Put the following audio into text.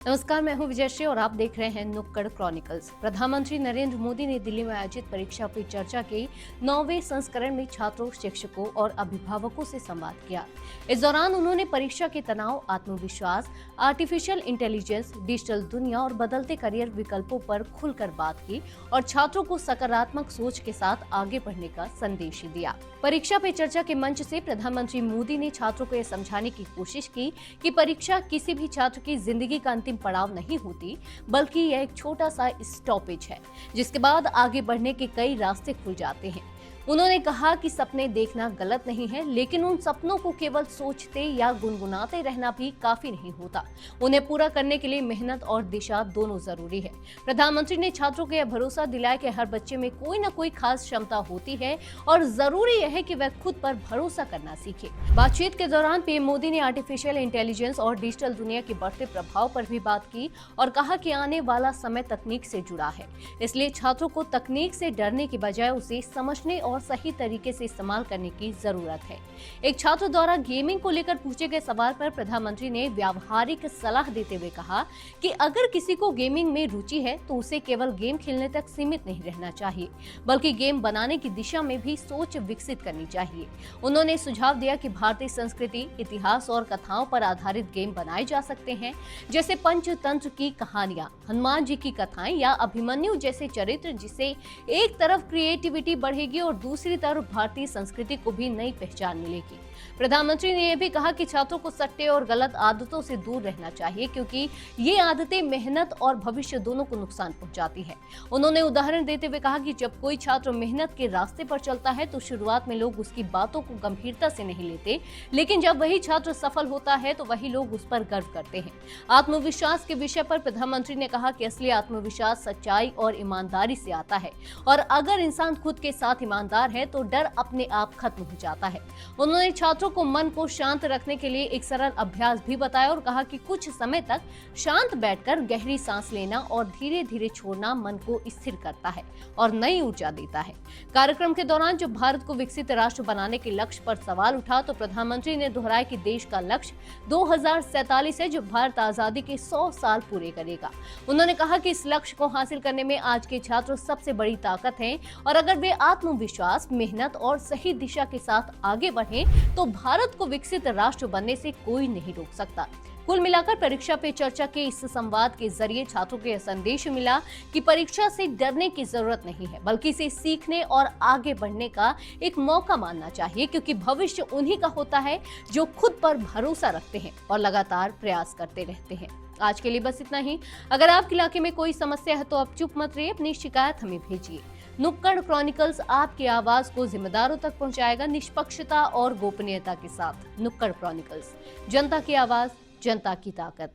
नमस्कार, मैं हूं विजयश्री और आप देख रहे हैं नुक्कड़ क्रॉनिकल्स। प्रधानमंत्री नरेंद्र मोदी ने दिल्ली में आयोजित परीक्षा पे चर्चा के 9वें संस्करण में छात्रों, शिक्षकों और अभिभावकों से संवाद किया। इस दौरान उन्होंने परीक्षा के तनाव, आत्मविश्वास, आर्टिफिशियल इंटेलिजेंस, डिजिटल दुनिया और बदलते करियर विकल्पों पर खुलकर बात की और छात्रों को सकारात्मक सोच के साथ आगे बढ़ने का संदेश दिया। परीक्षा पे चर्चा के मंच से प्रधानमंत्री मोदी ने छात्रों को यह समझाने की कोशिश की कि परीक्षा किसी भी छात्र की जिंदगी का अंतिम पड़ाव नहीं होती, बल्कि यह एक छोटा सा स्टॉपेज है, जिसके बाद आगे बढ़ने के कई रास्ते खुल जाते हैं। उन्होंने कहा कि सपने देखना गलत नहीं है, लेकिन उन सपनों को केवल सोचते या गुनगुनाते रहना भी काफी नहीं होता। उन्हें पूरा करने के लिए मेहनत और दिशा दोनों जरूरी है। प्रधानमंत्री ने छात्रों को यह भरोसा दिलाया कि हर बच्चे में कोई न कोई खास क्षमता होती है और जरूरी यह है कि वह खुद पर भरोसा करना सीखे। बातचीत के दौरान पीएम मोदी ने आर्टिफिशियल इंटेलिजेंस और डिजिटल दुनिया के बढ़ते प्रभाव पर भी बात की और कहा कि आने वाला समय तकनीक से जुड़ा है, इसलिए छात्रों को तकनीक से डरने की बजाय उसे समझने और सही तरीके से इस्तेमाल करने की जरूरत है। एक छात्र द्वारा गेमिंग को लेकर पूछे गए सवाल पर प्रधानमंत्री ने व्यावहारिक सलाह देते हुए कहा कि अगर किसी को गेमिंग में रुचि है तो उसे केवल गेम खेलने तक सीमित नहीं रहना चाहिए, बल्कि गेम बनाने की दिशा में भी सोच विकसित करनी चाहिए। उन्होंने सुझाव दिया कि भारतीय संस्कृति, इतिहास और कथाओं पर आधारित गेम बनाए जा सकते हैं, जैसे पंचतंत्र की कहानियां, हनुमान जी की कथाएं या अभिमन्यु जैसे चरित्र, जिससे एक तरफ क्रिएटिविटी बढ़ेगी और दूसरी तरफ भारतीय संस्कृति को भी नई पहचान मिलेगी। प्रधानमंत्री ने यह भी कहा कि छात्रों को सट्टे और गलत आदतों से दूर रहना चाहिए, क्योंकि ये आदतें मेहनत और भविष्य दोनों को नुकसान पहुंचाती है। उन्होंने उदाहरण देते हुए कहा कि जब कोई छात्र मेहनत के रास्ते पर चलता है तो शुरुआत में लोग उसकी बातों को गंभीरता से नहीं लेते, लेकिन जब वही छात्र सफल होता है तो वही लोग उस पर गर्व करते हैं। आत्मविश्वास के विषय पर प्रधानमंत्री ने कहा कि असली आत्मविश्वास सच्चाई और ईमानदारी से आता है, और अगर इंसान खुद के साथ ईमानदार है तो डर अपने आप खत्म हो जाता है। उन्होंने छात्रों को मन को शांत रखने के लिए एक सरल अभ्यास भी बताया और कहा कि कुछ समय तक शांत बैठकर गहरी सांस लेना और धीरे धीरे छोड़ना मन को स्थिर करता है और नई ऊर्जा देता है। कार्यक्रम के दौरान जब भारत को विकसित राष्ट्र बनाने के लक्ष्य पर सवाल उठा तो प्रधानमंत्री ने दोहराया कि देश का लक्ष्य 2047 है, जब भारत आजादी के 100 साल पूरे करेगा। उन्होंने कहा कि इस लक्ष्य को हासिल करने में आज के छात्र सबसे बड़ी ताकत हैं, और अगर वे आत्मविश्वास, मेहनत और सही दिशा के साथ आगे बढ़ें तो भारत को विकसित राष्ट्र बनने से कोई नहीं रोक सकता। कुल मिलाकर परीक्षा पे चर्चा के इस संवाद के जरिए छात्रों को यह संदेश मिला कि परीक्षा से डरने की जरूरत नहीं है, बल्कि इसे सीखने और आगे बढ़ने का एक मौका मानना चाहिए, क्योंकि भविष्य उन्हीं का होता है जो खुद पर भरोसा रखते हैं और लगातार प्रयास करते रहते हैं। आज के लिए बस इतना ही। अगर आपके इलाके में कोई समस्या है तो आप चुप मत रहिए, अपनी शिकायत हमें भेजिए। नुक्कड़ क्रॉनिकल्स आपकी आवाज को जिम्मेदारों तक पहुंचाएगा, निष्पक्षता और गोपनीयता के साथ। नुक्कड़ क्रॉनिकल्स, जनता की आवाज, जनता की ताकत।